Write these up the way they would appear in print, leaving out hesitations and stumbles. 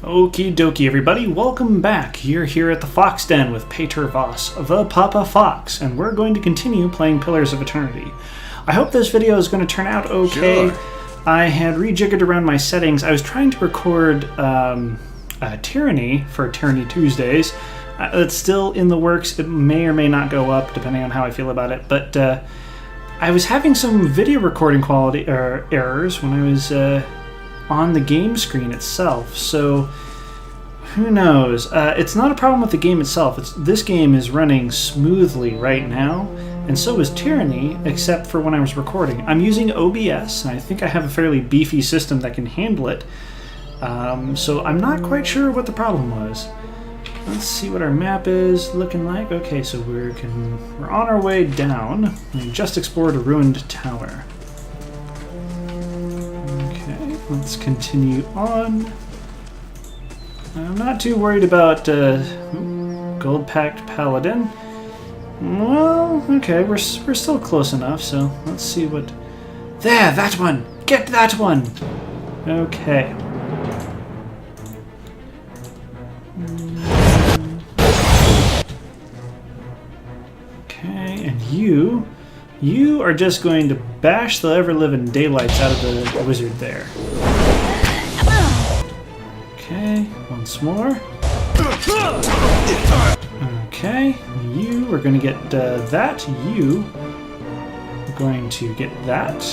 Okie dokie, everybody. Welcome back. You're here at the Fox Den with Pater Voss, the Papa Fox, and we're going to continue playing Pillars of Eternity. I hope this video is going to turn out okay. Sure. I had rejiggered around my settings. I was trying to record Tyranny for Tyranny Tuesdays. It's still in the works. It may or may not go up, depending on how I feel about it. But I was having some video recording quality errors when I was on the game screen itself, so who knows? It's not a problem with the game itself. This game is running smoothly right now, and so is Tyranny, except for when I was recording. I'm using OBS, and I think I have a fairly beefy system that can handle it, so I'm not quite sure what the problem was. Let's see what our map is looking like. Okay, so we're on our way down. We just explored a ruined tower. Let's continue on. I'm not too worried about Gold Pact Paladin. Well, okay, we're still close enough, so let's see what... There, that one! Get that one! Okay. Okay, and you are just going to bash the ever-living daylights out of the wizard there. Okay, once more. Okay, you are going to get that. You are going to get that.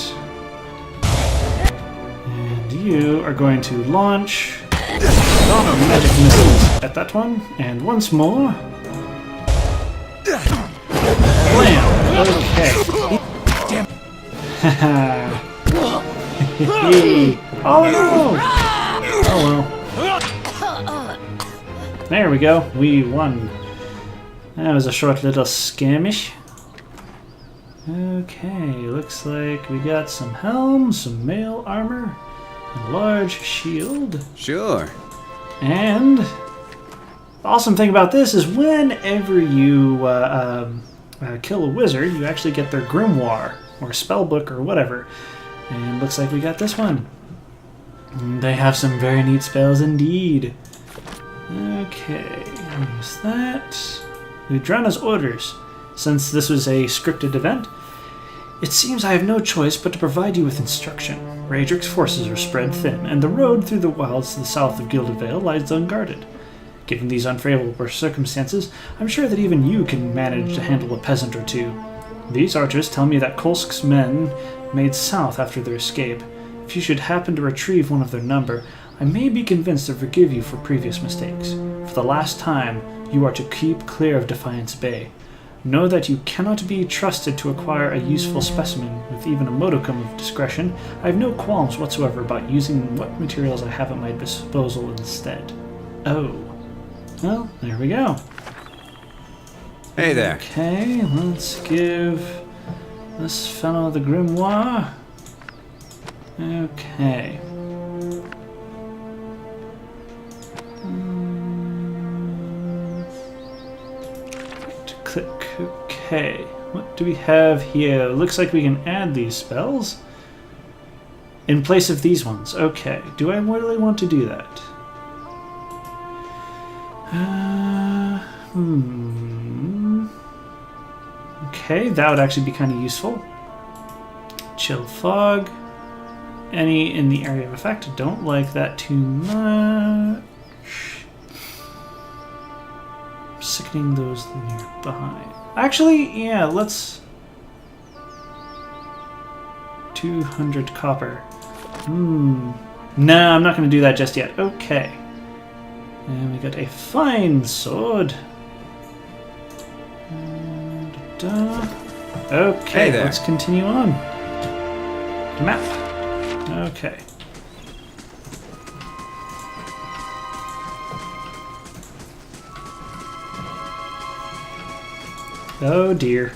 And you are going to launch magic missiles at that one. And once more. Blam! Okay. Haha. Oh no! Oh well. There we go. We won. That was a short little skirmish. Okay, looks like we got some helm, some mail armor, and a large shield. Sure. And the awesome thing about this is whenever you kill a wizard, you actually get their grimoire or spellbook or whatever. And looks like we got this one. They have some very neat spells indeed. Okay, use that. Ludrana's orders. Since this was a scripted event, it seems I have no choice but to provide you with instruction. Raedric's forces are spread thin, and the road through the wilds to the south of Gilded Vale lies unguarded. Given these unfavorable circumstances, I'm sure that even you can manage to handle a peasant or two. These archers tell me that Kolsk's men made south after their escape. If you should happen to retrieve one of their number, I may be convinced to forgive you for previous mistakes. For the last time, you are to keep clear of Defiance Bay. Know that you cannot be trusted to acquire a useful specimen with even a modicum of discretion. I have no qualms whatsoever about using what materials I have at my disposal instead. Oh. Well, there we go. Hey there. Okay, let's give this fellow the grimoire. Okay. Click. Okay. What do we have here? Looks like we can add these spells in place of these ones. Okay. Do I really want to do that? Okay, that would actually be kind of useful. Chill fog. Any in the area of effect. Don't like that too much. Sickening those near behind. Actually, yeah, let's... 200 copper. No, I'm not going to do that just yet. Okay. And we got a fine sword. Okay, hey there. Let's continue on. Map. Okay. Oh dear.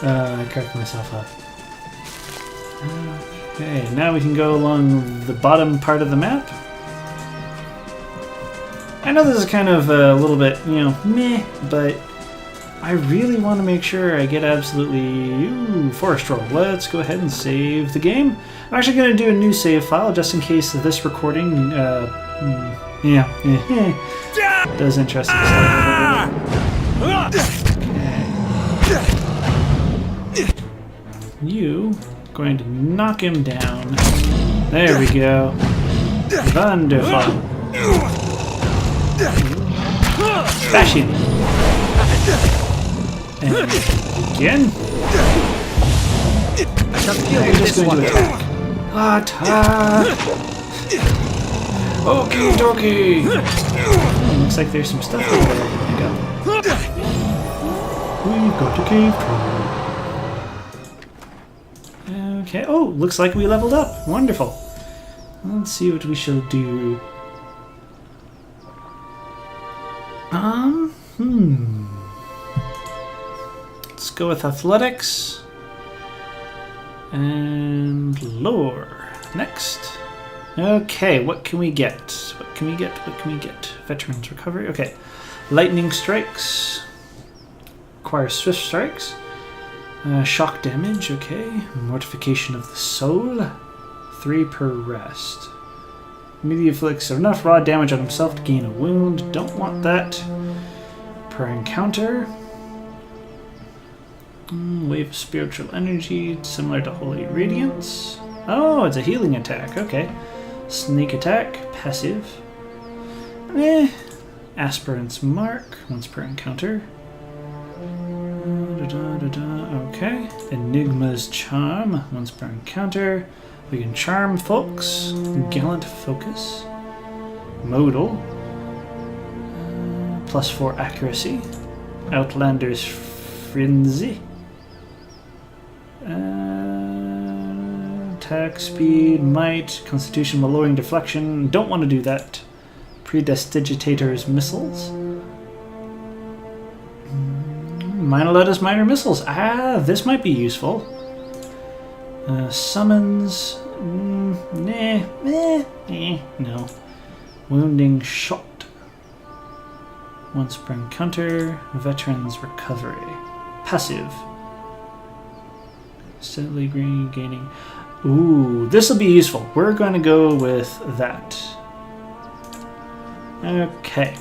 I cracked myself up. Okay, now we can go along the bottom part of the map. I know this is kind of a little bit, meh, but I really want to make sure I get absolutely forest roll. Let's go ahead and save the game. I'm actually going to do a new save file just in case this recording does interesting stuff. Okay. You going to knock him down. There we go. Wonderful. Bash him. And again. I shall deal with this one. Attack! Okie dokie! Looks like there's some stuff over there to pick up. We've got a cave troll. Okay, oh, looks like we leveled up. Wonderful. Let's see what we shall do. Let's go with athletics. And lore. Next. Okay, what can we get? What can we get? What can we get? Veterans recovery. Okay. Lightning strikes. Requires swift strikes. Shock damage. Okay. Mortification of the soul. 3 per rest. Immediately inflicts enough raw damage on himself to gain a wound. Don't want that. Per encounter. Wave of spiritual energy, similar to Holy Radiance. Oh, it's a healing attack. Okay. Sneak attack, passive. Aspirant's mark, once per encounter. Okay. Enigma's charm, once per encounter. We can charm folks. Gallant focus. Modal. +4 accuracy. Outlander's frenzy. Attack speed, might, constitution, lowering deflection. Don't want to do that. Prestidigitator's missiles. Minoleta's minor missiles. This might be useful. Summons. No. Wounding shot. Once per encounter. Veterans recovery. Passive. Steadily gaining. Ooh, this will be useful. We're going to go with that. Okay.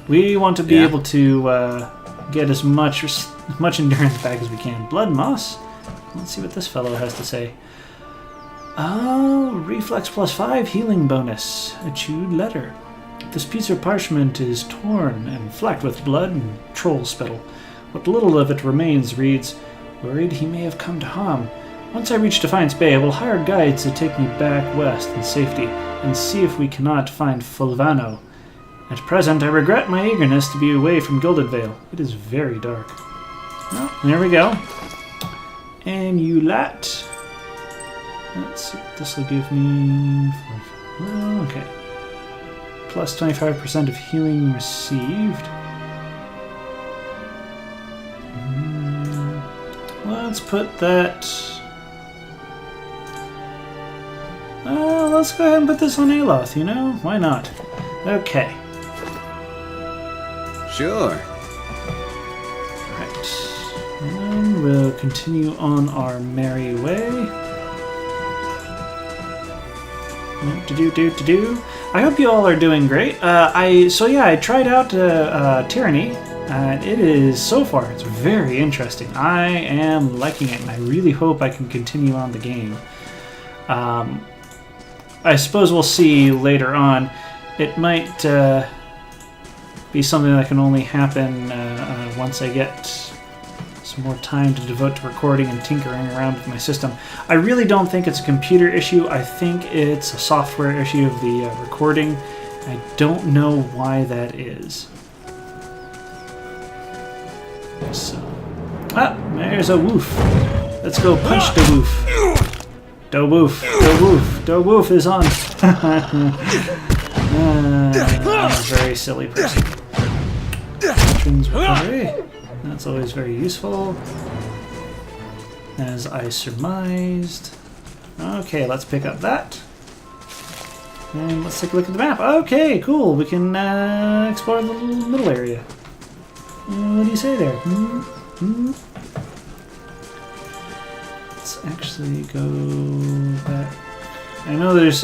We want to be able to get as much endurance back as we can. Blood moss. Let's see what this fellow has to say. Oh, reflex +5 healing bonus. A chewed letter. This piece of parchment is torn and flecked with blood and troll spittle. What little of it remains reads, "Worried he may have come to harm. Once I reach Defiance Bay, I will hire guides to take me back west in safety and see if we cannot find Fulvano. At present, I regret my eagerness to be away from Gilded Vale. It is very dark." Well, there we go. And you lat. Let's see what this will give me. Okay. Plus 25% of healing received. Let's put that. Let's go ahead and put this on Aloth, you know? Why not? Okay. Sure. Right. And we'll continue on our merry way. I hope you all are doing great. I tried out Tyranny. It is, so far, it's very interesting. I am liking it, and I really hope I can continue on the game. I suppose we'll see later on. It might be something that can only happen once I get some more time to devote to recording and tinkering around with my system. I really don't think it's a computer issue. I think it's a software issue of the recording. I don't know why that is. So, there's a woof. Let's go punch the woof. The woof is on. I'm a very silly person. That's always very useful, as I surmised. Okay, let's pick up that. And let's take a look at the map. Okay, cool. We can explore the little middle area. What do you say there? Let's actually go back. I know there's,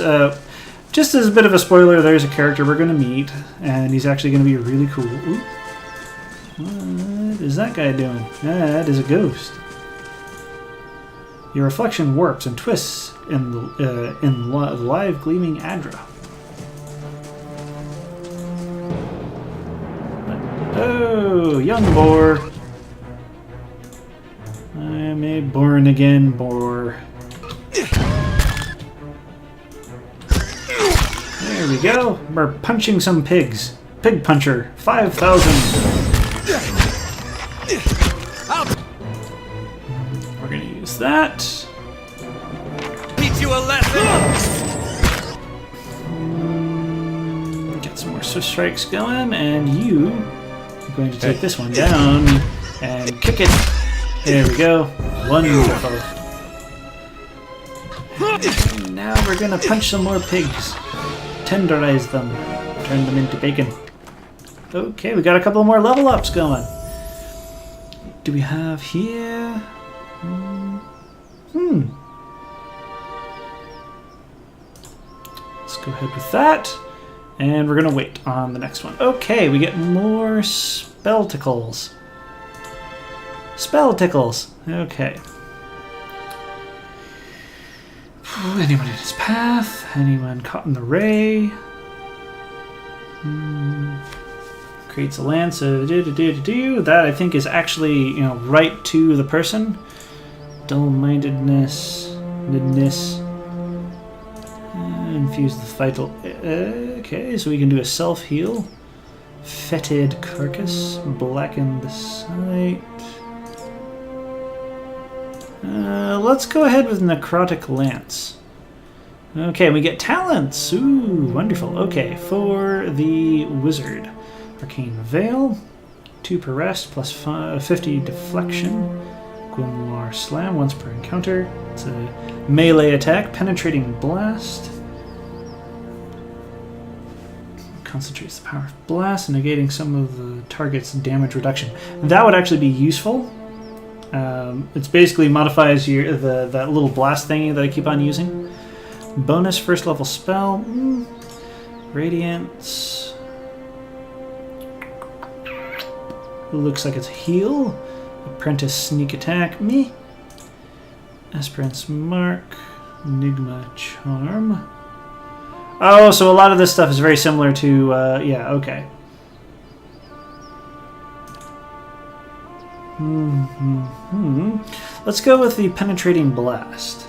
just as a bit of a spoiler, there's a character we're going to meet, and he's actually going to be really cool. Ooh. What is that guy doing? That is a ghost. Your reflection warps and twists in the live gleaming Adra. Oh, young boar. I am a born again boar. There we go. We're punching some pigs. Pig puncher. 5,000. We're gonna use that. Teach you a lesson. Get some more Swift Strikes going, and you are going to take this one down and kick it. There we go. Wonderful. And now we're gonna punch some more pigs. Tenderize them. Turn them into bacon. Okay, we got a couple more level ups going. Do we have here? Let's go ahead with that. And we're going to wait on the next one. Okay, we get more spell tickles. Spell tickles. Okay. Anyone in his path? Anyone caught in the ray? Creates a lance. That I think is actually, right to the person. Dull-mindedness. Infuse the vital. Okay, so we can do a self-heal. Fetid carcass. Blacken the sight. Let's go ahead with necrotic lance. Okay, we get talents. Ooh, wonderful. Okay, for the wizard. Arcane Veil, 2 per rest, plus 50 deflection. Grimoire Slam, once per encounter. It's a melee attack. Penetrating Blast. Concentrates the power of blast, negating some of the target's damage reduction. That would actually be useful. It's basically modifies that little blast thingy that I keep on using. Bonus first level spell. Radiance. Looks like it's heal. Apprentice sneak attack. Me. Esperance mark. Enigma charm. Oh, so a lot of this stuff is very similar to, yeah, okay. Let's go with the penetrating blast.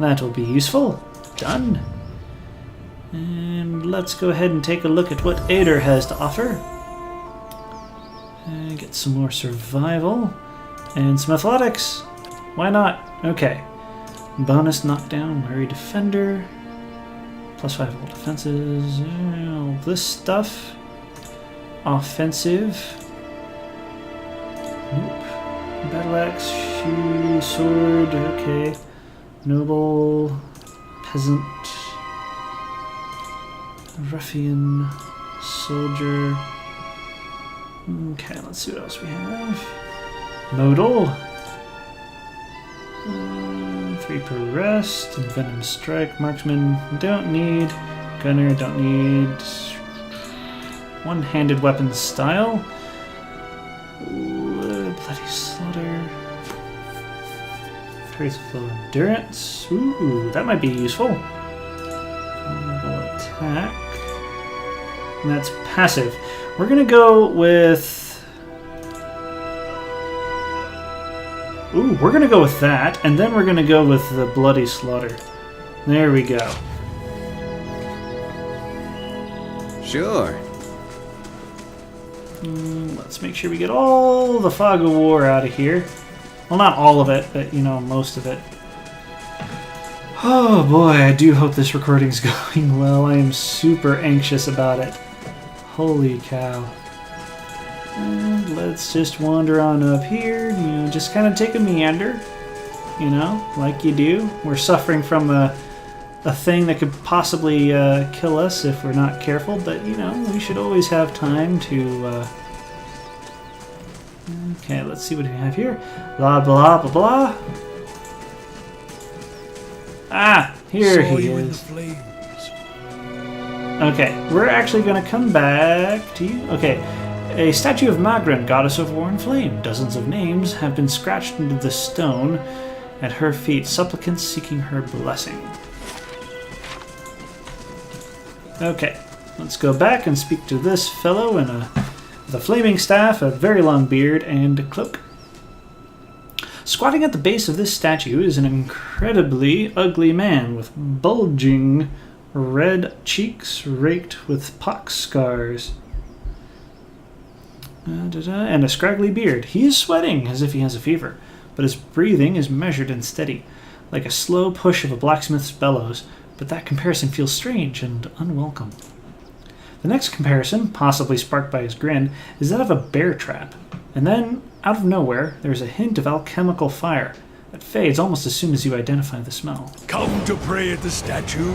That will be useful. Done. And let's go ahead and take a look at what Ader has to offer. And get some more survival. And some athletics. Why not? Okay. Bonus knockdown, wary defender. Plus 5 all defenses. All this stuff. Offensive. Nope. Battle axe, shoe, sword. Okay. Noble. Peasant. Ruffian. Soldier. Okay, let's see what else we have. Modal. 3 per rest. Venom strike. Marksman. Don't need. Gunner. Don't need. One-handed weapon style. Bloody slaughter. Trace of low endurance. Ooh, that might be useful. Vulnerable attack. And that's passive. We're gonna go with. Ooh, we're gonna go with that, and then we're gonna go with the bloody slaughter. There we go. Sure. Let's make sure we get all the fog of war out of here. Well, not all of it, but most of it. Oh boy, I do hope this recording's going well. I am super anxious about it. Holy cow. And let's just wander on up here, just kind of take a meander, like you do. We're suffering from a thing that could possibly kill us if we're not careful, but, we should always have time to Okay, let's see what we have here. Blah, blah, blah, blah. Ah, here Saw he you in the is. flames. Okay, we're actually going to come back to you. Okay, a statue of Magran, goddess of war and flame. Dozens of names have been scratched into the stone at her feet, supplicants seeking her blessing. Okay, let's go back and speak to this fellow with a flaming staff, a very long beard, and a cloak. Squatting at the base of this statue is an incredibly ugly man with bulging red cheeks raked with pox scars. And a scraggly beard. He is sweating as if he has a fever, but his breathing is measured and steady, like a slow push of a blacksmith's bellows, but that comparison feels strange and unwelcome. The next comparison, possibly sparked by his grin, is that of a bear trap. And then, out of nowhere, there's a hint of alchemical fire that fades almost as soon as you identify the smell. Come to pray at the statue?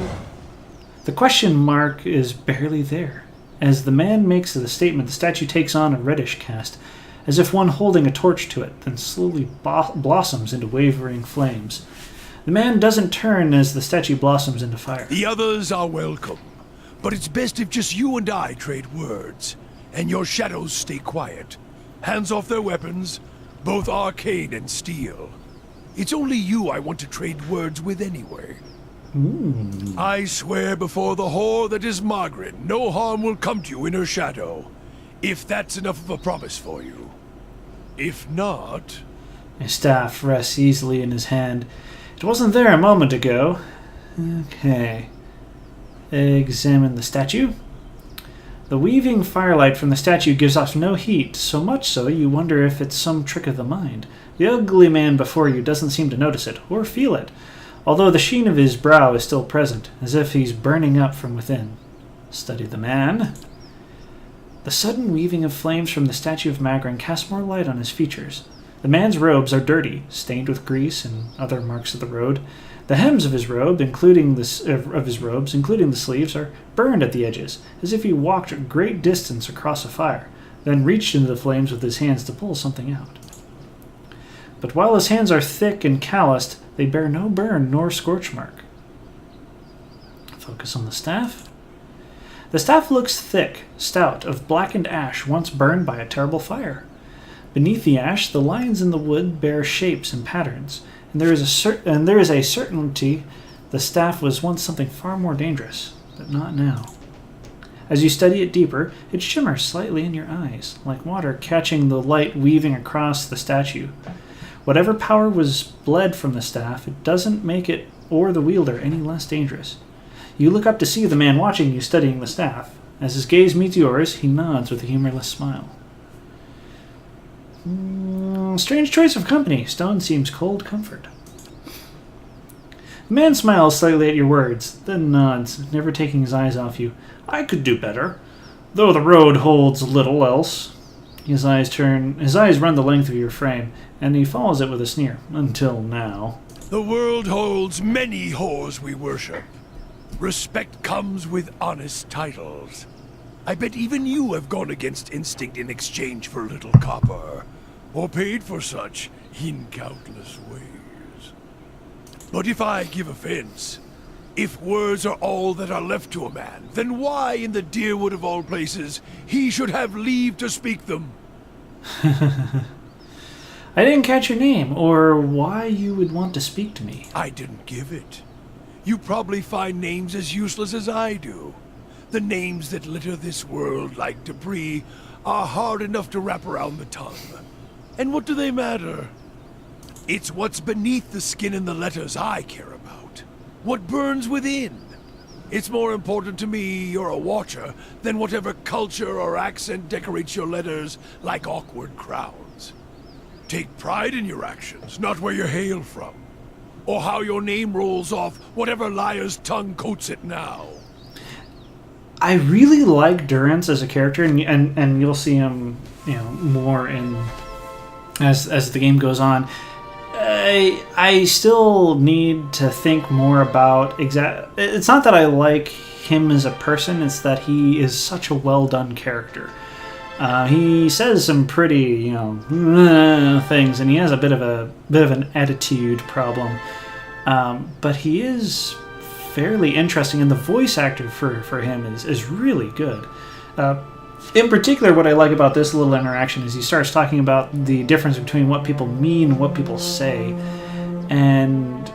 The question mark is barely there. As the man makes the statement, the statue takes on a reddish cast, as if one holding a torch to it, then slowly blossoms into wavering flames. The man doesn't turn as the statue blossoms into fire. The others are welcome, but it's best if just you and I trade words, and your shadows stay quiet. Hands off their weapons, both arcane and steel. It's only you I want to trade words with anyway. I swear before the whore that is Margaret, no harm will come to you in her shadow. If that's enough of a promise for you. If not... His staff rests easily in his hand. It wasn't there a moment ago. Okay. Examine the statue. The weaving firelight from the statue gives off no heat, so much so you wonder if it's some trick of the mind. The ugly man before you doesn't seem to notice it, or feel it, although the sheen of his brow is still present, as if he's burning up from within. Study the man. The sudden weaving of flames from the statue of Magran casts more light on his features. The man's robes are dirty, stained with grease and other marks of the road. The hems of his robe, including the sleeves, are burned at the edges, as if he walked a great distance across a fire, then reached into the flames with his hands to pull something out. But while his hands are thick and calloused, they bear no burn nor scorch mark. Focus on the staff. The staff looks thick, stout, of blackened ash once burned by a terrible fire. Beneath the ash, the lines in the wood bear shapes and patterns, and there is a certainty the staff was once something far more dangerous, but not now. As you study it deeper, it shimmers slightly in your eyes, like water catching the light weaving across the statue. Whatever power was bled from the staff, it doesn't make it or the wielder any less dangerous. You look up to see the man watching you studying the staff. As his gaze meets yours, he nods with a humorless smile. Strange choice of company. Stone seems cold comfort. The man smiles slightly at your words, then nods, never taking his eyes off you. I could do better, though the road holds little else. His eyes run the length of your frame, and he follows it with a sneer. Until now. The world holds many whores we worship. Respect comes with honest titles. I bet even you have gone against instinct in exchange for a little copper, or paid for such in countless ways. But if I give offense, if words are all that are left to a man, then why in the Deerwood of all places he should have leave to speak them? I didn't catch your name, or why you would want to speak to me. I didn't give it. You probably find names as useless as I do. The names that litter this world like debris are hard enough to wrap around the tongue. And what do they matter? It's what's beneath the skin and the letters I care about. What burns within. It's more important to me you're a watcher than whatever culture or accent decorates your letters like awkward crowns. Take pride in your actions, not where you hail from. Or how your name rolls off whatever liar's tongue coats it now. I really like Durance as a character, and you'll see him, more in as the game goes on. I still need to think more about It's not that I like him as a person; it's that he is such a well done character. He says some pretty, things, and he has a bit of an attitude problem. But he is fairly interesting, and the voice actor for him is really good. In particular, what I like about this little interaction is he starts talking about the difference between what people mean and what people say. And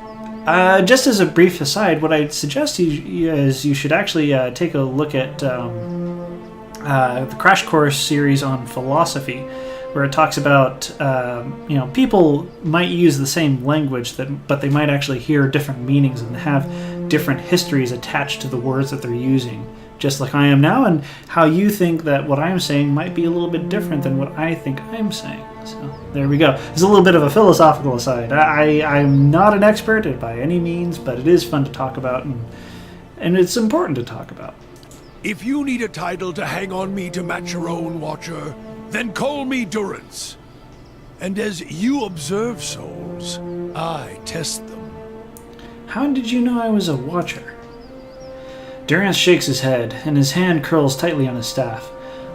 just as a brief aside, what I'd suggest is you should actually take a look at the Crash Course series on philosophy, where it talks about people might use the same language, but they might actually hear different meanings and have different histories attached to the words that they're using, just like I am now, and how you think that what I'm saying might be a little bit different than what I think I'm saying. So there we go. It's a little bit of a philosophical aside. I'm not an expert by any means, but it is fun to talk about, and it's important to talk about. If you need a title to hang on me to match your own, Watcher, then call me Durance. And as you observe souls, I test them. How did you know I was a Watcher? Durance shakes his head, and his hand curls tightly on his staff.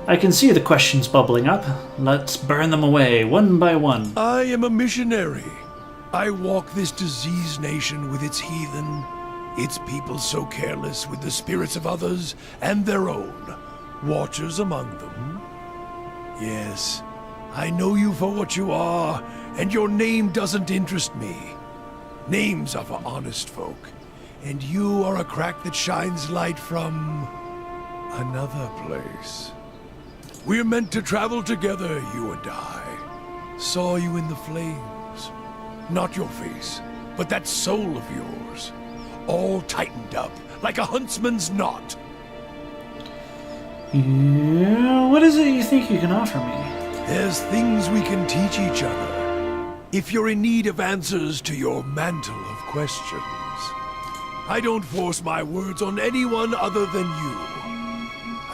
I can see the questions bubbling up. Let's burn them away, one by one. I am a missionary. I walk this diseased nation with its heathen, its people so careless with the spirits of others and their own, Watchers among them. Yes, I know you for what you are, and your name doesn't interest me. Names are for honest folk, and you are a crack that shines light from another place. We're meant to travel together, you and I. Saw you in the flames. Not your face, but that soul of yours. All tightened up, like a huntsman's knot. Yeah, what is it you think you can offer me? There's things we can teach each other. If you're in need of answers to your mantle of questions. I don't force my words on anyone other than you.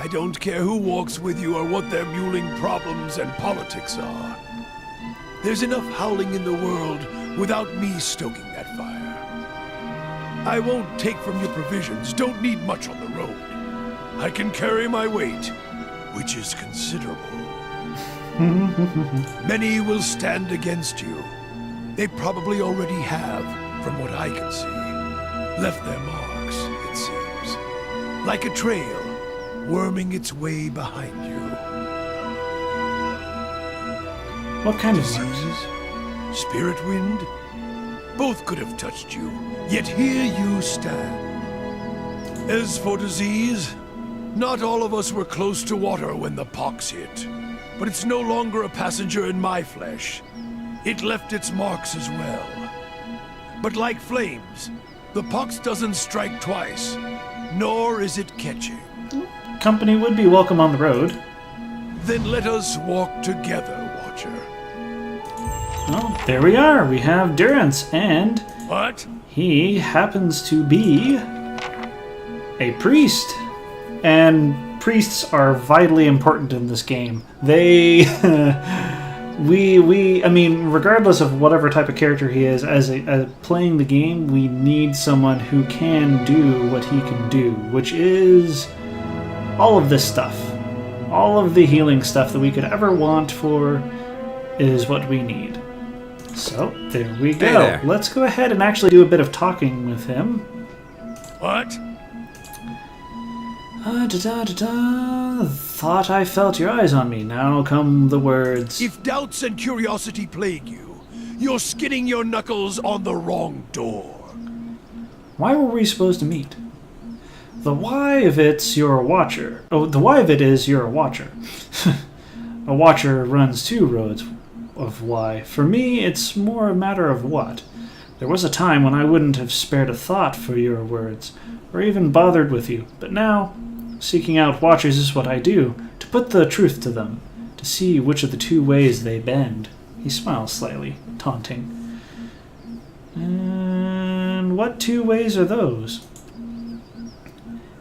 I don't care who walks with you or what their muling problems and politics are. There's enough howling in the world without me stoking that fire. I won't take from your provisions, don't need much on the road. I can carry my weight, which is considerable. Many will stand against you. They probably already have, from what I can see. Left their marks, it seems. Like a trail, worming its way behind you. What kind of Disease? Spirit wind? Both could have touched you, yet here you stand. As for disease, not all of us were close to water when the pox hit. But it's no longer a passenger in my flesh. It left its marks as well. But like flames, the pox doesn't strike twice, nor is it catching. Company would be welcome on the road. Then let us walk together, Watcher. Well, there we are. We have Durance, and What? he happens to be a priest. And priests are vitally important in this game. They, I mean, regardless of whatever type of character he is, as playing the game, we need someone who can do what he can do, which is all of this stuff. All of the healing stuff that we could ever want for is what we need. So, there we go. Hey there. Let's go ahead and actually do a bit of talking with him. What? Thought I felt your eyes on me. Now come the words. If doubts and curiosity plague you, you're skinning your knuckles on the wrong door. Why were we supposed to meet? The why of it's you're a watcher. Oh, the why of it is you're a watcher. A watcher runs two roads of why. For me, it's more a matter of what. There was a time when I wouldn't have spared a thought for your words, or even bothered with you, but now, seeking out watchers is what I do, to put the truth to them, to see which of the two ways they bend. He smiles slightly, taunting. And what two ways are those?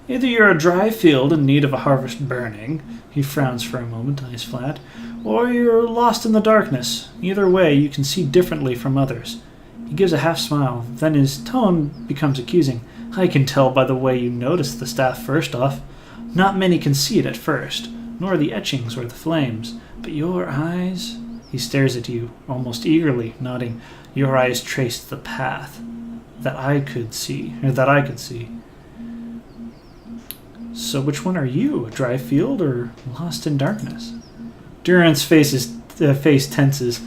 Either you're a dry field in need of a harvest burning, he frowns for a moment, eyes flat, or you're lost in the darkness. Either way, you can see differently from others. He gives a half smile, then his tone becomes accusing. I can tell by the way you noticed the staff first off. Not many can see it at first. nor the etchings or the flames, but your eyes. He stares at you, almost eagerly, nodding. Your eyes traced the path that I could see. So which one are you, a dry field or lost in darkness? Durant's face tenses.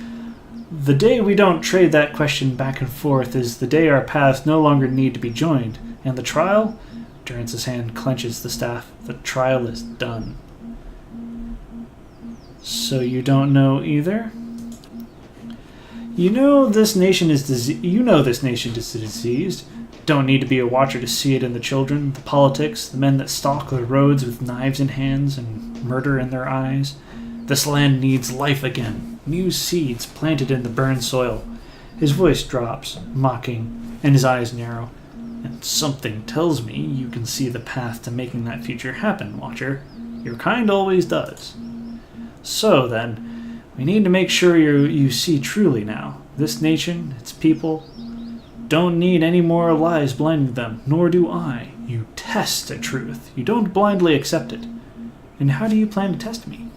The day we don't trade that question back and forth is the day our paths no longer need to be joined. And the trial? Durance's hand clenches the staff. The trial is done. So you don't know either? You know this nation is diseased. Don't need to be a watcher to see it in the children, the politics, the men that stalk the roads with knives in hands and murder in their eyes. This land needs life again, new seeds planted in the burned soil. His voice drops, mocking, and his eyes narrow. And something tells me you can see the path to making that future happen, Watcher. Your kind always does. So then, we need to make sure you see truly now. This nation, its people, don't need any more lies blinding them, nor do I. You test the truth. You don't blindly accept it. And how do you plan to test me?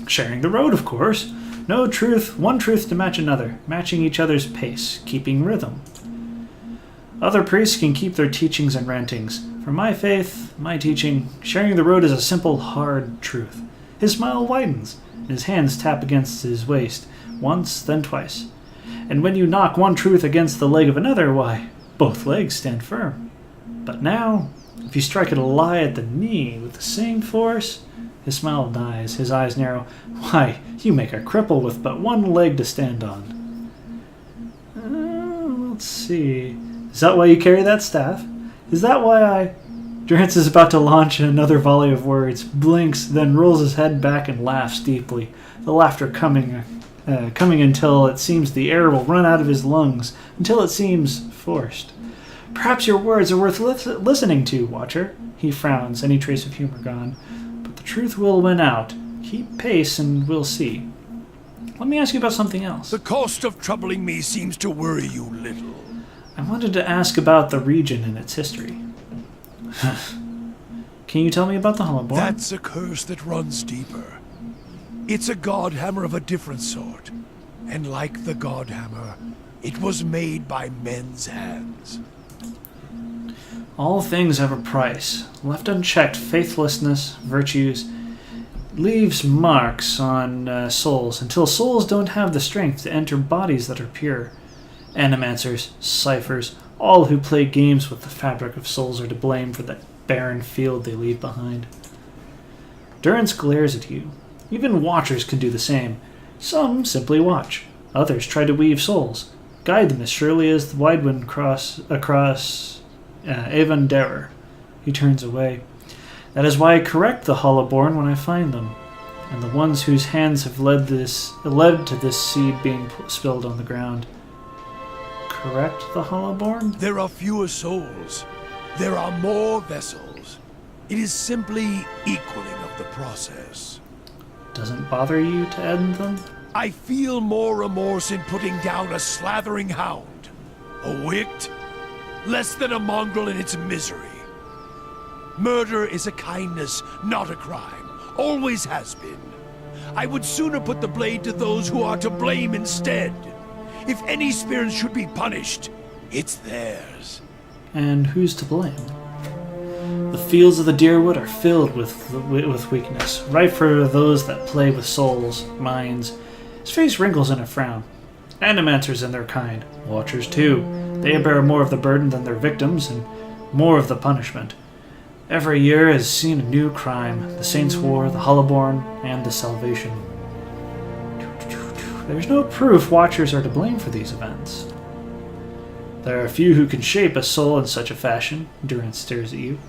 Sharing the road, of course. No truth, one truth to match another, matching each other's pace, keeping rhythm. Other priests can keep their teachings and rantings. For my faith, my teaching, sharing the road is a simple, hard truth. His smile widens, and his hands tap against his waist, once, then twice. And when you knock one truth against the leg of another, why, both legs stand firm. But now, if you strike at a lie at the knee with the same force, his smile dies, his eyes narrow. Why, you make a cripple with but one leg to stand on. Let's see. Is that why you carry that staff? Is that why I... Durance is about to launch another volley of words, blinks, then rolls his head back and laughs deeply, the laughter coming until it seems the air will run out of his lungs, until it seems forced. Perhaps your words are worth listening to, Watcher. He frowns, any trace of humor gone. But the truth will win out. Keep pace and we'll see. Let me ask you about something else. The cost of troubling me seems to worry you little. I wanted to ask about the region and its history. Can you tell me about the Hollowborn? That's a curse that runs deeper. It's a godhammer of a different sort. And like the godhammer, it was made by men's hands. All things have a price. Left unchecked, faithlessness, virtues, leaves marks on souls until souls don't have the strength to enter bodies that are pure. Animancers, ciphers, all who play games with the fabric of souls are to blame for that barren field they leave behind. Durance glares at you. Even watchers can do the same. Some simply watch. Others try to weave souls. Guide them as surely as the wide wind across Avon Derer. He turns away. That is why I correct the Hollowborn when I find them, and the ones whose hands have led to this seed being spilled on the ground. Correct the Hollowborn? There are fewer souls. There are more vessels. It is simply equaling of the process. Doesn't bother you to end them? I feel more remorse in putting down a slathering hound. A wict? Less than a mongrel in its misery. Murder is a kindness, not a crime. Always has been. I would sooner put the blade to those who are to blame instead. If any spirit should be punished, it's theirs. And who's to blame? The fields of the Deerwood are filled with weakness, ripe for those that play with souls, minds. His face wrinkles in a frown. Animancers and their kind, watchers too. They bear more of the burden than their victims, and more of the punishment. Every year has seen a new crime, the Saints' War, the Hollowborn, and the Salvation. There's no proof watchers are to blame for these events. There are few who can shape a soul in such a fashion, Durance stares at you,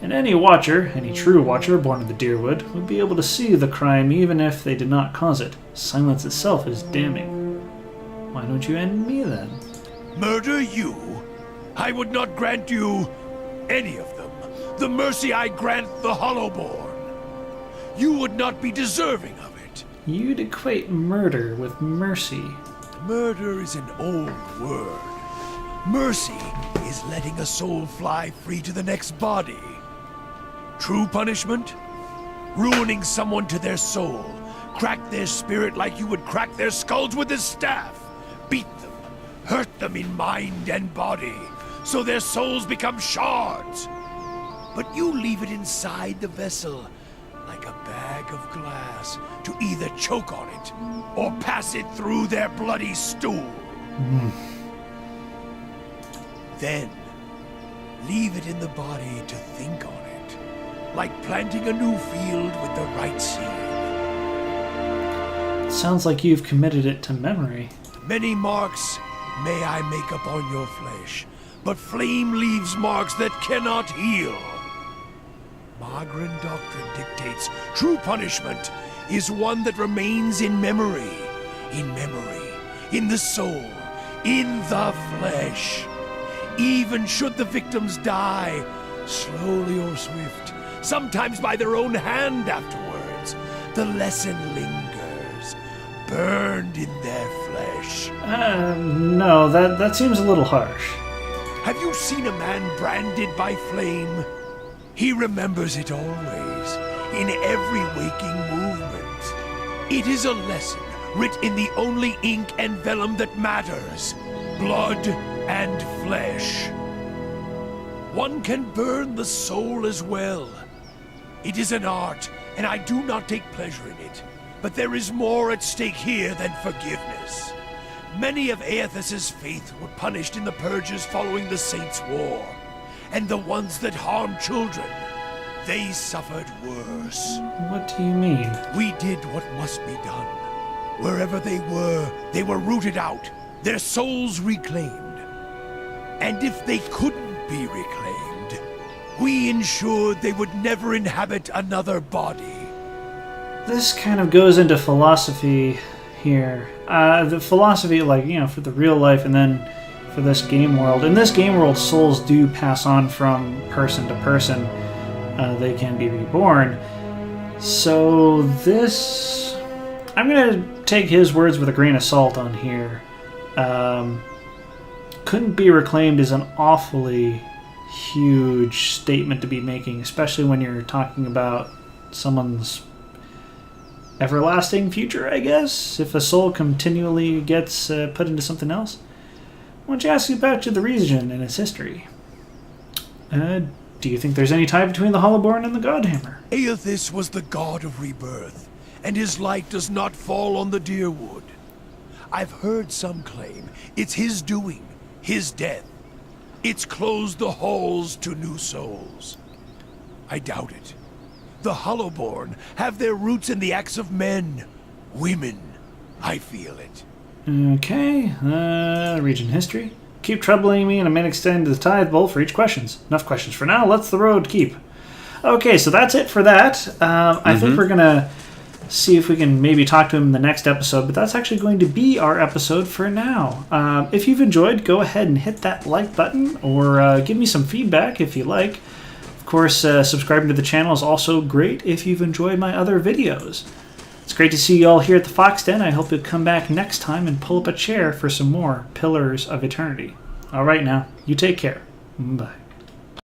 and any watcher, any true watcher born of the Deerwood, would be able to see the crime even if they did not cause it. Silence itself is damning. Why don't you end me then? Murder you? I would not grant you any of them. The mercy I grant the Hollowborn. You would not be deserving of it. You'd equate murder with mercy. Murder is an old word. Mercy is letting a soul fly free to the next body. True punishment? ruining someone to their soul. Crack their spirit like you would crack their skulls with a staff. Beat them, hurt them in mind and body, so their souls become shards. But you leave it inside the vessel, like a bag of glass, to either choke on it or pass it through their bloody stool. Then, leave it in the body to think on it, like planting a new field with the right seed. Sounds like you've committed it to memory. Many marks may I make upon your flesh, but flame leaves marks that cannot heal. Magran doctrine dictates true punishment is one that remains in memory, in the soul, in the flesh. Even should the victims die, slowly or swift, sometimes by their own hand afterwards, the lesson lingers, burned in their flesh. No, that seems a little harsh. Have you seen a man branded by flame? He remembers it always, in every waking movement. It is a lesson writ in the only ink and vellum that matters, blood and flesh. One can burn the soul as well. It is an art, and I do not take pleasure in it. But there is more at stake here than forgiveness. Many of Aethys' faith were punished in the purges following the Saints' War. And the ones that harmed children, they suffered worse. What do you mean? We did what must be done. Wherever they were rooted out, their souls reclaimed. And if they couldn't be reclaimed, we ensured they would never inhabit another body. This kind of goes into philosophy here. The philosophy, for the real life and then for this game world. In this game world, souls do pass on from person to person. They can be reborn. So this... I'm going to take his words with a grain of salt on here. Couldn't be reclaimed is an awfully huge statement to be making, especially when you're talking about someone's everlasting future, I guess, if a soul continually gets put into something else. Why don't you ask about the region and its history? Do you think there's any tie between the Hollowborn and the Godhammer? Aethys was the god of rebirth, and his light does not fall on the Deerwood. I've heard some claim it's his doing, his death. It's closed the halls to new souls. I doubt it. The Hollowborn have their roots in the acts of men, women. I feel it. Okay, region history. Keep troubling me and I may extend the tithe bowl for each questions. Enough questions for now. Let's the road keep. Okay, so that's it for that. I think we're going to see if we can maybe talk to him in the next episode, but that's actually going to be our episode for now. If you've enjoyed, go ahead and hit that like button or give me some feedback if you like. Of course, subscribing to the channel is also great if you've enjoyed my other videos. It's great to see you all here at the Fox Den. I hope you'll come back next time and pull up a chair for some more Pillars of Eternity. All right now, you take care. Bye.